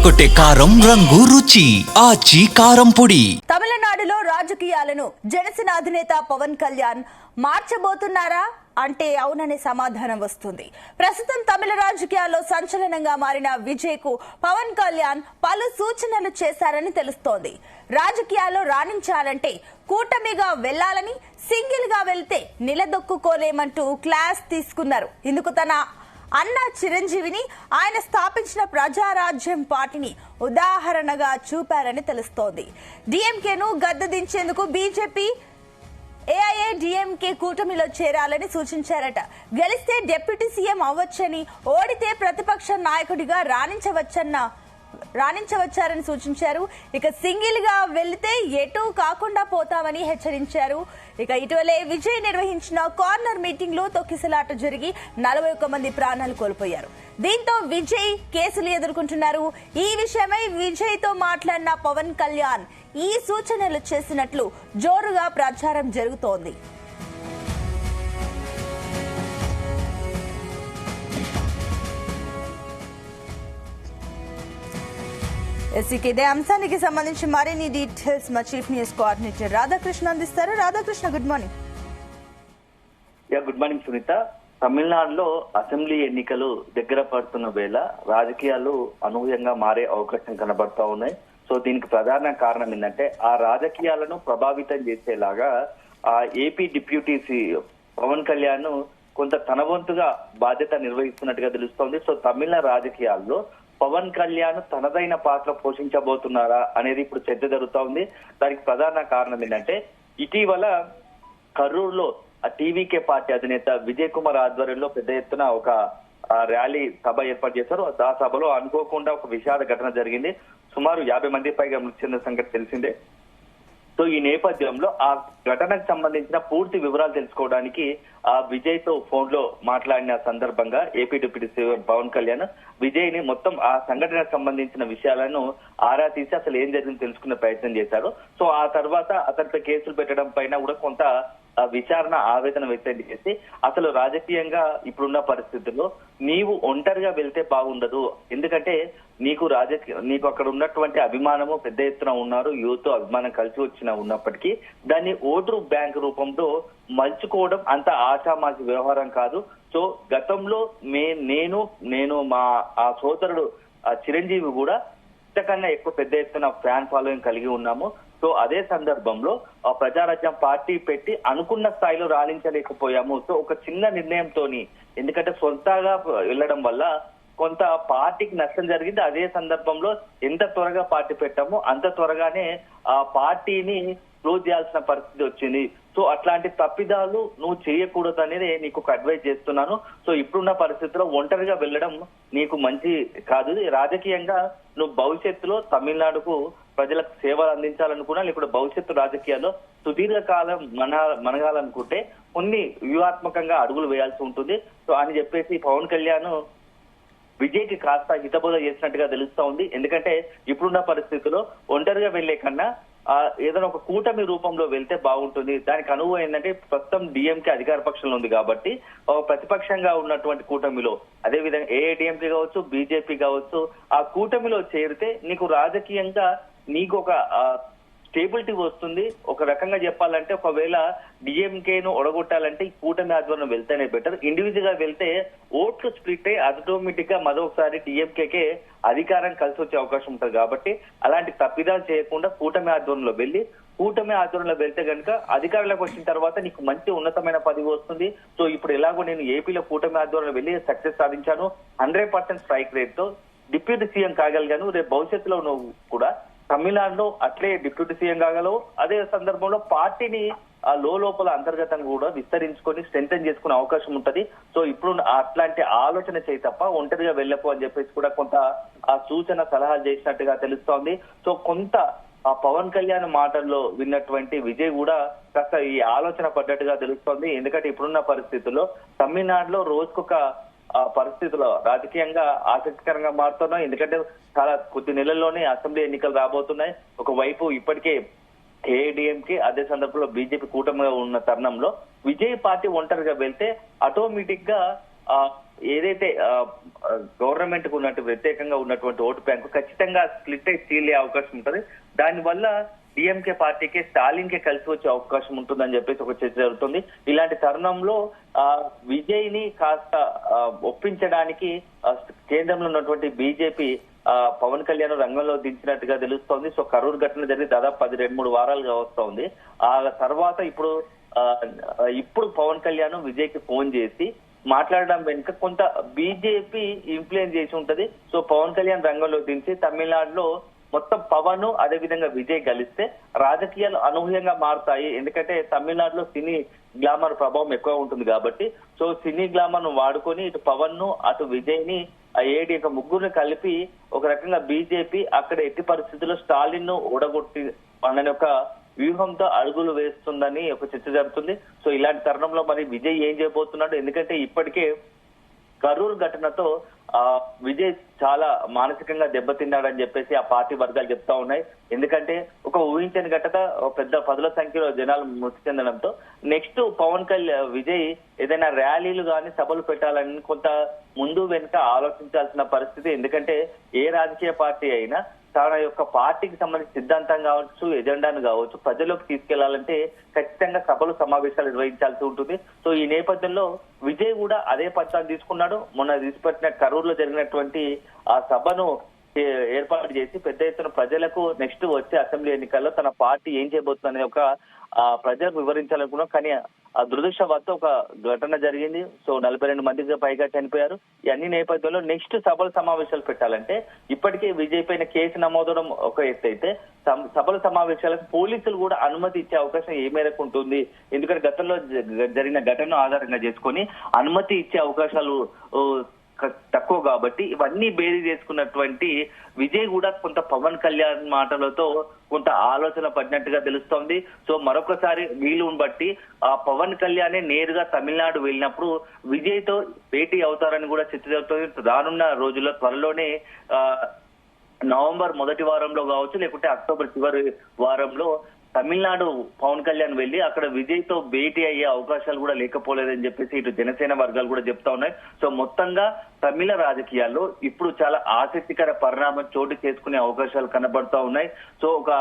అదరగొట్టే కారం రంగు రుచి ఆచి కారం పొడి. తమిళనాడులో రాజకీయాలను జనసేన అధినేత పవన్ కళ్యాణ్ మార్చబోతున్నారా అంటే అవుననే సమాధానం వస్తుంది. ప్రస్తుతం తమిళ రాజకీయాల్లో సంచలనంగా మారిన విజయ్ కు పవన్ కళ్యాణ్ పలు సూచనలు చేశారని తెలుస్తోంది. రాజకీయాల్లో రాణించాలంటే కూటమిగా వెళ్లాలని, సింగిల్ గా వెళ్తే నిలదొక్కుకోలేమంటూ క్లాస్ తీసుకున్నారు. ఇందుకు తన అన్న చిరంజీవిని ఆయన స్థాపించిన ప్రజారాజ్యం పార్టీని ఉదాహరణగా చూపారని తెలుస్తోంది. డిఎంకేను గద్దెదించేందుకు బీజేపీ ఏఐఏడీఎంకే కూటమిలో చేరాలని సూచించారట. గెలిస్తే డిప్యూటీ సీఎం అవ్వొచ్చని, ఓడితే ప్రతిపక్ష నాయకుడిగా రాణించవచ్చారని సూచించారు. ఇక సింగిల్ గా వెళ్తే ఎటూ కాకుండా పోతామని హెచ్చరించారు. ఇక ఇటీవలే విజయ్ నిర్వహించిన కార్నర్ మీటింగ్ లో తొక్కిసలాట జరిగి 41 మంది ప్రాణాలు కోల్పోయారు. దీంతో విజయ్ కేసులు ఎదుర్కొంటున్నారు. ఈ విషయమై విజయ్ తో మాట్లాడిన పవన్ కళ్యాణ్ ఈ సూచనలు చేసినట్లు జోరుగా ప్రచారం జరుగుతోంది. ఇదే అంశానికి సంబంధించి మరిన్ని డీటెయిల్స్ మా చీఫ్ న్యూస్ కోఆర్డినేటర్ రాధాకృష్ణ అందిస్తారు. Radhakrishna, good morning. Good morning Sunitha. తమిళనాడులో అసెంబ్లీ ఎన్నికలు దగ్గర పడుతున్న వేళ రాజకీయాలు అనూహ్యంగా మారే అవకాశం కనబడతా ఉన్నాయి. సో దీనికి ప్రధాన కారణం ఏంటంటే ఆ రాజకీయాలను ప్రభావితం చేసేలాగా ఆ ఏపీ డిప్యూటీ పవన్ కళ్యాణ్ కొంత తన వంతుగా బాధ్యత నిర్వహిస్తున్నట్టుగా తెలుస్తోంది. సో తమిళ రాజకీయాల్లో పవన్ కళ్యాణ్ తనదైన పాత్ర పోషించబోతున్నారా అనేది ఇప్పుడు చర్చ జరుగుతా ఉంది. దానికి ప్రధాన కారణం ఏంటంటే ఇటీవల కర్నూలులో టీవీకే పార్టీ అధినేత విజయ్ కుమార్ ఆధ్వర్యంలో పెద్ద ఎత్తున ఒక ర్యాలీ సభ ఏర్పాటు చేశారు. ఆ సభలో అనుకోకుండా ఒక విషాద ఘటన జరిగింది. సుమారు 50 మంది పైగా మృతి చెందిన సంగతి తెలిసిందే. సో ఈ నేపథ్యంలో ఆ ఘటనకు సంబంధించిన పూర్తి వివరాలు తెలుసుకోవడానికి ఆ విజయ్ తో ఫోన్ లో మాట్లాడిన సందర్భంగా AP deputy CM Pawan Kalyan Vijay ని మొత్తం ఆ సంఘటనకు సంబంధించిన విషయాలను ఆరా తీసి అసలు ఏం జరిగింది తెలుసుకునే ప్రయత్నం చేశారు. సో ఆ తర్వాత అతనిపై కేసులు పెట్టడం పైన కూడా కొంత విచారణ ఆవేదన వ్యక్తం చేసి అసలు రాజకీయంగా ఇప్పుడున్న పరిస్థితుల్లో నీవు ఒంటరిగా వెళ్తే బాగుండదు, ఎందుకంటే నీకు అక్కడ ఉన్నటువంటి అభిమానము పెద్ద ఎత్తున ఉన్నారు, యూత్ అభిమానం కలిసి వచ్చిన ఉన్నప్పటికీ దాన్ని ఓటు బ్యాంక్ రూపంలో మలుచుకోవడం అంత ఆషామాషి వ్యవహారం కాదు. సో గతంలో నేను మా ఆ సోదరుడు చిరంజీవి కూడా ఇంతకన్నా ఎక్కువ పెద్ద ఎత్తున ఫ్యాన్ ఫాలోయింగ్ కలిగి ఉన్నాము. సో అదే సందర్భంలో ఆ ప్రజారాజ్యం పార్టీ పెట్టి అనుకున్న స్థాయిలో రాణించలేకపోయాము. సో ఒక చిన్న నిర్ణయంతో, ఎందుకంటే సొంతగా వెళ్ళడం వల్ల కొంత పార్టీకి నష్టం జరిగింది. అదే సందర్భంలో ఎంత త్వరగా పార్టీ పెట్టామో అంత త్వరగానే ఆ పార్టీని క్లోజ్ చేయాల్సిన పరిస్థితి వచ్చింది. సో అట్లాంటి తప్పిదాలు నువ్వు చేయకూడదు అనేది నీకు ఒక అడ్వైజ్ చేస్తున్నాను. సో ఇప్పుడున్న పరిస్థితుల్లో ఒంటరిగా వెళ్ళడం నీకు మంచి కాదు. రాజకీయంగా నువ్వు భవిష్యత్తులో తమిళనాడుకు ప్రజలకు సేవలు అందించాలనుకున్నా, లేకపోతే భవిష్యత్తు రాజకీయాల్లో సుదీర్ఘకాలం మనగాలనుకుంటే కొన్ని వ్యూహాత్మకంగా అడుగులు వేయాల్సి ఉంటుంది. సో అని చెప్పేసి పవన్ కళ్యాణ్ విజయ్కి కాస్త హితబోధ చేసినట్టుగా తెలుస్తా ఉంది. ఎందుకంటే ఇప్పుడున్న పరిస్థితుల్లో ఒంటరిగా వెళ్లే కన్నా ఏదైనా ఒక కూటమి రూపంలో వెళ్తే బాగుంటుంది. దానికి అనుభవం ఏంటంటే ప్రస్తుతం డిఎంకే అధికార పక్షంలో ఉంది కాబట్టి ప్రతిపక్షంగా ఉన్నటువంటి కూటమిలో, అదేవిధంగా ఏఐడిఎంకే కావచ్చు, బీజేపీ కావచ్చు, ఆ కూటమిలో చేరితే నీకు రాజకీయంగా నీకు ఒక స్టేబిలిటీ వస్తుంది. ఒక రకంగా చెప్పాలంటే ఒకవేళ డిఎంకేను ఒడగొట్టాలంటే ఈ కూటమి ఆధ్వర్యం వెళ్తేనే బెటర్. ఇండివిజువల్ గా వెళ్తే ఓట్లు స్ప్లిట్ అయ్యి ఆటోమేటిక్ గా మరొకసారి డిఎంకేకే అధికారం కలిసి వచ్చే అవకాశం ఉంటుంది. కాబట్టి అలాంటి తప్పిదాలు చేయకుండా కూటమి ఆధ్వర్యంలో వెళ్తే కనుక అధికారంలోకి వచ్చిన తర్వాత నీకు మంచి ఉన్నతమైన పదవి వస్తుంది. సో ఇప్పుడు ఎలాగో నేను ఏపీలో కూటమి ఆధ్వర్యంలో వెళ్ళి సక్సెస్ సాధించాను, 100% స్ట్రైక్ రేట్ తో డిప్యూటీ సీఎం కాగలిగాను. రేపు భవిష్యత్తులో నువ్వు కూడా తమిళనాడులో అట్లే డిప్యూటీ సీఎం కాగలవు. అదే సందర్భంలో పార్టీని ఆ లోపల అంతర్గతంగా కూడా విస్తరించుకొని స్ట్రెంథెన్ చేసుకునే అవకాశం ఉంటది. సో ఇప్పుడు అట్లాంటి ఆలోచన చేయి తప్ప ఒంటరిగా వెళ్ళకు అని చెప్పేసి కూడా కొంత ఆ సూచన సలహాలు చేసినట్టుగా తెలుస్తోంది. సో కొంత ఆ పవన్ కళ్యాణ్ మాటల్లో విన్నటువంటి విజయ్ కూడా కాస్త ఈ ఆలోచన పడ్డట్టుగా తెలుస్తోంది. ఎందుకంటే ఇప్పుడున్న పరిస్థితుల్లో తమిళనాడులో రోజుకొక పరిస్థితుల్లో రాజకీయంగా ఆసక్తికరంగా మారుతున్నాయి. ఎందుకంటే చాలా కొద్ది నెలల్లోనే అసెంబ్లీ ఎన్నికలు రాబోతున్నాయి. ఒకవైపు ఇప్పటికే ఏఐడిఎంకే, అదే సందర్భంలో బీజేపీ కూటమిగా ఉన్న తరుణంలో విజయ్ పార్టీ ఒంటరిగా వెళ్తే ఆటోమేటిక్ గా ఏదైతే గవర్నమెంట్ కు ఉన్నట్టు వ్యతిరేకంగా ఉన్నటువంటి ఓటు బ్యాంకు ఖచ్చితంగా స్ప్లిట్ అయి చీలే అవకాశం ఉంటుంది. దానివల్ల డిఎంకే పార్టీకి స్టాలిన్ కి కలిసి వచ్చే అవకాశం ఉంటుందని చెప్పేసి ఒక చర్చ జరుగుతుంది. ఇలాంటి తరుణంలో విజయ్ ని కాస్త ఒప్పించడానికి కేంద్రంలో ఉన్నటువంటి బీజేపీ పవన్ కళ్యాణ్ రంగంలో దించినట్టుగా తెలుస్తోంది. సో కరూరు ఘటన జరిగి దాదాపు 2-3 వారాలుగా వస్తోంది. ఆ తర్వాత ఇప్పుడు పవన్ కళ్యాణ్ విజయ్ కి ఫోన్ చేసి మాట్లాడడం వెనుక కొంత బీజేపీ ఇన్ఫ్లుయెన్స్ చేసి ఉంటది. సో పవన్ కళ్యాణ్ రంగంలో దించి తమిళనాడులో మొత్తం పవన్ అదే విధంగా విజయ్ కలిస్తే రాజకీయాలు అనూహ్యంగా మారుతాయి. ఎందుకంటే తమిళనాడులో సినీ గ్లామర్ ప్రభావం ఎక్కువ ఉంటుంది కాబట్టి సో సినీ గ్లామర్ ను వాడుకొని ఇటు పవన్ ను అటు విజయ్ ని ముగ్గురిని కలిపి ఒక రకంగా బీజేపీ అక్కడ ఎట్టి పరిస్థితుల్లో స్టాలిన్ ను ఓడగొట్టి అనే ఒక వ్యూహంతో అడుగులు వేస్తుందని ఒక చర్చ జరుగుతుంది. సో ఇలాంటి తరుణంలో మరి విజయ్ ఏం చేయబోతున్నాడు? ఎందుకంటే ఇప్పటికే కరూరు ఘటనతో విజయ్ చాలా మానసికంగా దెబ్బతిన్నాడని చెప్పేసి ఆ పార్టీ వర్గాలు చెప్తా ఉన్నాయి. ఎందుకంటే ఒక ఊహించని ఘటన పెద్ద 10ల సంఖ్యలో జనాలు మృతి చెందడంతో నెక్స్ట్ పవన్ కళ్యాణ్ విజయ్ ఏదైనా ర్యాలీలు కానీ సభలు పెట్టాలని కొంత ముందు వెనుక ఆలోచించాల్సిన పరిస్థితి. ఎందుకంటే ఏ రాజకీయ పార్టీ అయినా తన యొక్క పార్టీకి సంబంధించిన సిద్ధాంతం కావచ్చు, ఎజెండాను కావచ్చు ప్రజల్లోకి తీసుకెళ్లాలంటే ఖచ్చితంగా సభలు సమావేశాలు నిర్వహించాల్సి ఉంటుంది. సో ఈ నేపథ్యంలో విజయ్ కూడా అదే పత్రాన్ని తీసుకున్నాడు. మొన్న తీసుకొచ్చిన కరూరులో జరిగినటువంటి ఆ సభను ఏర్పాటు చేసి పెద్ద ఎత్తున ప్రజలకు నెక్స్ట్ వచ్చే అసెంబ్లీ ఎన్నికల్లో తన పార్టీ ఏం చేయబోతుందనే ఒక ప్రజలకు వివరించాలనుకున్నాం. కానీ ఆ దురదృష్టవశాత్తు ఒక ఘటన జరిగింది. సో 42 మందికి పైగా చనిపోయారు. ఈ అన్ని నేపథ్యంలో నెక్స్ట్ సభల సమావేశాలు పెట్టాలంటే ఇప్పటికే విజయ్ పైన కేసు నమోదవడం ఒక ఎత్తు అయితే సభల సమావేశాలకు పోలీసులు కూడా అనుమతి ఇచ్చే అవకాశం ఏ మేరకు ఉంటుంది? ఎందుకంటే గతంలో జరిగిన ఘటనను ఆధారంగా చేసుకొని అనుమతి ఇచ్చే అవకాశాలు తక్కువ కాబట్టి ఇవన్నీ బేరీ చేసుకున్నటువంటి విజయ్ కూడా కొంత పవన్ కళ్యాణ్ మాటలతో కొంత ఆలోచన పడినట్టుగా తెలుస్తోంది. సో మరొకసారి వీలుని బట్టి ఆ పవన్ కళ్యాణ్ నేరుగా తమిళనాడు వెళ్ళినప్పుడు విజయ్ తో భేటీ అవుతారని కూడా చర్చ జరుగుతుంది. రానున్న రోజుల్లో త్వరలోనే నవంబర్ మొదటి వారంలో కావచ్చు, లేకుంటే అక్టోబర్ చివరి వారంలో తమిళనాడు పవన్ కళ్యాణ్ వెళ్లి అక్కడ విజయ్ తో భేటీ అయ్యే అవకాశాలు కూడా లేకపోలేదని చెప్పేసి ఇటు జనసేన వర్గాలు కూడా చెప్తా ఉన్నాయి. సో మొత్తంగా తమిళ రాజకీయాల్లో ఇప్పుడు చాలా ఆసక్తికర పరిణామం చోటు చేసుకునే అవకాశాలు కనబడుతూ ఉన్నాయి. సో ఒక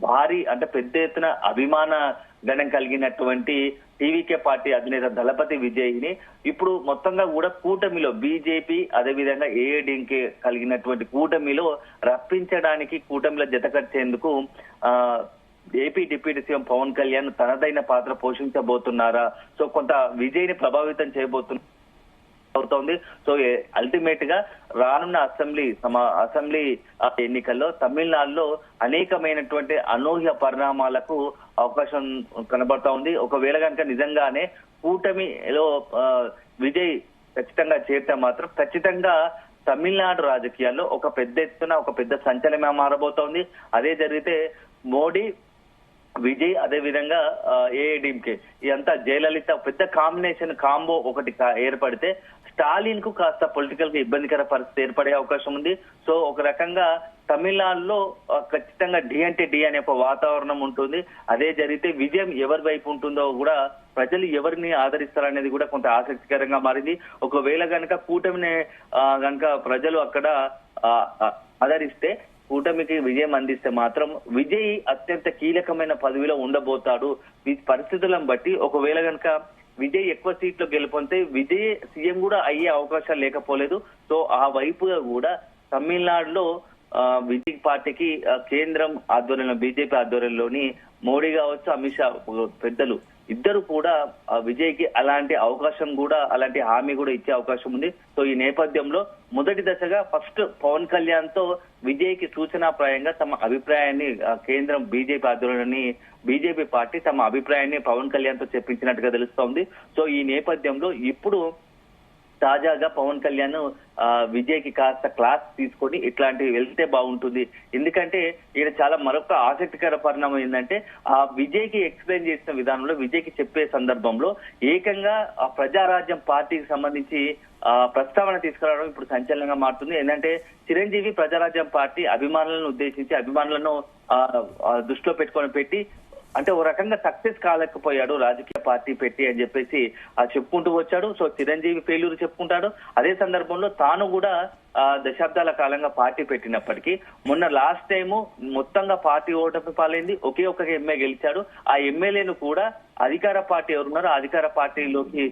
భారీ అంటే పెద్ద ఎత్తున అభిమాన గణం కలిగినటువంటి టీవీకే పార్టీ అధినేత దళపతి విజయ్ ని ఇప్పుడు మొత్తంగా కూడా కూటమిలో బీజేపీ అదేవిధంగా ఏఐడీఎంకే కలిగినటువంటి కూటమిలో రప్పించడానికి కూటమిలో జతకట్టేందుకు AP deputy CM Pawan Kalyan తనదైన పాత్ర పోషించబోతున్నారా? సో కొంత విజయ్ ని ప్రభావితం అవుతోంది. సో అల్టిమేట్ గా రానున్న అసెంబ్లీ ఎన్నికల్లో తమిళనాడులో అనేకమైనటువంటి అనూహ్య పరిణామాలకు అవకాశం కనబడతా ఉంది. ఒకవేళ కనుక నిజంగానే కూటమిలో విజయ్ ఖచ్చితంగా చేరితే మాత్రం ఖచ్చితంగా తమిళనాడు రాజకీయాల్లో ఒక పెద్ద ఎత్తున ఒక పెద్ద సంచలనం మారబోతోంది. అదే జరిగితే మోడీ విజయ్ అదే విధంగా ఏఐడీఎంకే ఇదంతా జయలలిత పెద్ద కాంబో ఒకటి ఏర్పడితే స్టాలిన్ కు కాస్త పొలిటికల్ గా ఇబ్బందికర పరిస్థితి ఏర్పడే అవకాశం ఉంది. సో ఒక రకంగా తమిళనాడులో ఖచ్చితంగా డి అంటే డి అనే ఒక వాతావరణం ఉంటుంది. అదే జరిగితే విజయం ఎవరి వైపు ఉంటుందో కూడా ప్రజలు ఎవరిని ఆదరిస్తారనేది కూడా కొంత ఆసక్తికరంగా మారింది. ఒకవేళ కనుక కూటమిని కనుక ప్రజలు అక్కడ ఆదరిస్తే కూటమికి విజయం అందిస్తే మాత్రం విజయ్ అత్యంత కీలకమైన పదవిలో ఉండబోతాడు. ఈ పరిస్థితులను బట్టి ఒకవేళ కనుక విజయ్ ఎక్కువ సీట్లు గెలుపొందితే విజయ్ సీఎం కూడా అయ్యే అవకాశాలు లేకపోలేదు. సో ఆ వైపుగా కూడా తమిళనాడులో విజయ్ పార్టీకి కేంద్రం ఆధ్వర్యంలో బీజేపీ ఆధ్వర్యంలోని మోడీ కావచ్చు, అమిత్ షా పెద్దలు ఇద్దరు కూడా విజయ్ కి అలాంటి అవకాశం కూడా అలాంటి హామీ కూడా ఇచ్చే అవకాశం ఉంది. సో ఈ నేపథ్యంలో మొదటి దశగా ఫస్ట్ పవన్ కళ్యాణ్ తో విజయ్ కి సూచనాప్రాయంగా తమ అభిప్రాయాన్ని కేంద్రం బీజేపీ ఆధ్వర్యంలోని బీజేపీ పార్టీ తమ అభిప్రాయాన్ని పవన్ కళ్యాణ్ తో చెప్పించినట్టుగా తెలుస్తోంది. సో ఈ నేపథ్యంలో ఇప్పుడు తాజాగా పవన్ కళ్యాణ్ విజయ్ కి కాస్త క్లాస్ తీసుకొని ఇట్లాంటివి వెళ్తే బాగుంటుంది. ఎందుకంటే ఈయన చాలా మరొక ఆసక్తికర పరిణామం ఏంటంటే ఆ విజయ్ కి ఎక్స్ప్లెయిన్ చేసిన విధానంలో విజయ్ కి చెప్పే సందర్భంలో ఏకంగా ఆ ప్రజారాజ్యం పార్టీకి సంబంధించి ప్రస్తావన తీసుకురావడం ఇప్పుడు సంచలనంగా మారుతుంది. ఏంటంటే చిరంజీవి ప్రజారాజ్యం పార్టీ అభిమానులను ఉద్దేశించి అభిమానులను దృష్టిలో పెట్టి అంటే ఓ రకంగా సక్సెస్ కాలేకపోయాడు రాజకీయ పార్టీ పెట్టి అని చెప్పేసి చెప్పుకుంటూ వచ్చాడు. సో చిరంజీవి ఫెయిల్యూర్ చెప్పుకుంటాడు. అదే సందర్భంలో తాను కూడా దశాబ్దాల కాలంగా పార్టీ పెట్టినప్పటికీ మొన్న లాస్ట్ టైము మొత్తంగా పార్టీ ఓటమి పాలైంది. ఒకే ఒక్క ఎమ్మెల్యే గెలిచాడు. ఆ ఎమ్మెల్యేను కూడా అధికార పార్టీ ఎవరున్నారో అధికార పార్టీలోకి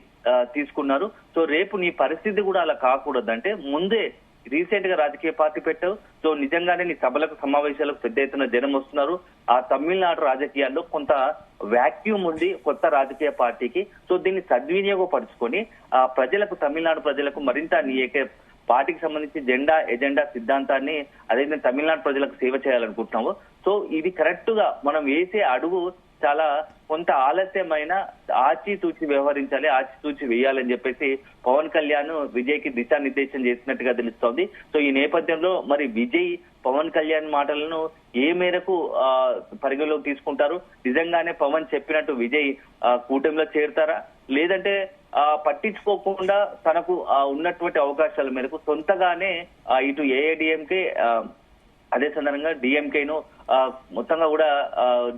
తీసుకున్నారు. సో రేపు నీ పరిస్థితి కూడా అలా కాకూడదంటే ముందే రీసెంట్ గా రాజకీయ పార్టీ పెట్టావు. సో నిజంగానే నీ సభలకు సమావేశాలకు పెద్ద ఎత్తున జనం వస్తున్నారు. ఆ తమిళనాడు రాజకీయాల్లో కొంత వ్యాక్యూమ్ ఉంది కొత్త రాజకీయ పార్టీకి. సో దీన్ని సద్వినియోగపరుచుకొని ఆ ప్రజలకు, తమిళనాడు ప్రజలకు మరింత నీ పార్టీకి సంబంధించి ఎజెండా సిద్ధాంతాన్ని అదేవిధంగా తమిళనాడు ప్రజలకు సేవ చేయాలనుకుంటున్నాము. సో ఇది కరెక్ట్ గా మనం వేసే అడుగు చాలా కొంత ఆలస్యమైన ఆచితూచి వ్యవహరించాలి, ఆచితూచి వేయాలని చెప్పేసి పవన్ కళ్యాణ్ విజయ్ కి దిశానిర్దేశం చేసినట్టుగా తెలుస్తోంది. సో ఈ నేపథ్యంలో మరి విజయ్ పవన్ కళ్యాణ్ మాటలను ఏ మేరకు పరిగణలోకి తీసుకుంటారు? నిజంగానే పవన్ చెప్పినట్టు విజయ్ కూటమిలో చేరుతారా, లేదంటే పట్టించుకోకుండా తనకు ఉన్నటువంటి అవకాశాల మేరకు సొంతగానే ఇటు ఏఐడిఎంకే అదే సందర్భంగా డిఎంకేను మొత్తంగా కూడా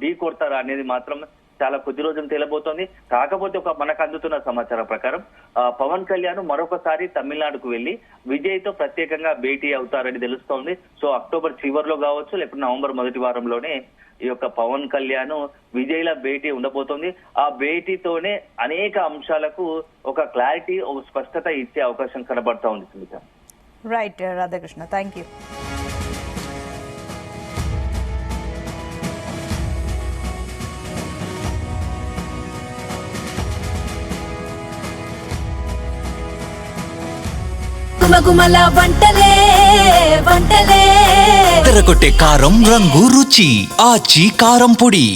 ఢీ కొడతారా అనేది మాత్రం చాలా కొద్ది రోజులు తేలబోతోంది. కాకపోతే మనకు అందుతున్న సమాచారం ప్రకారం పవన్ కళ్యాణ్ మరొకసారి తమిళనాడుకు వెళ్లి విజయ్ తో ప్రత్యేకంగా భేటీ అవుతారని తెలుస్తోంది. సో అక్టోబర్ చివరిలో కావచ్చు, లేకపోతే నవంబర్ మొదటి వారంలోనే ఈ యొక్క పవన్ కళ్యాణ్ విజయ్ల భేటీ ఉండబోతోంది. ఆ భేటీతోనే అనేక అంశాలకు ఒక క్లారిటీ, ఒక స్పష్టత ఇచ్చే అవకాశం కనబడతా ఉంది Sunitha. Right Radhakrishna, thank you. గుమగుమల వంటలే వంటలే తెరకొట్టే కారం రంగు రుచి ఆచి కారం పొడి.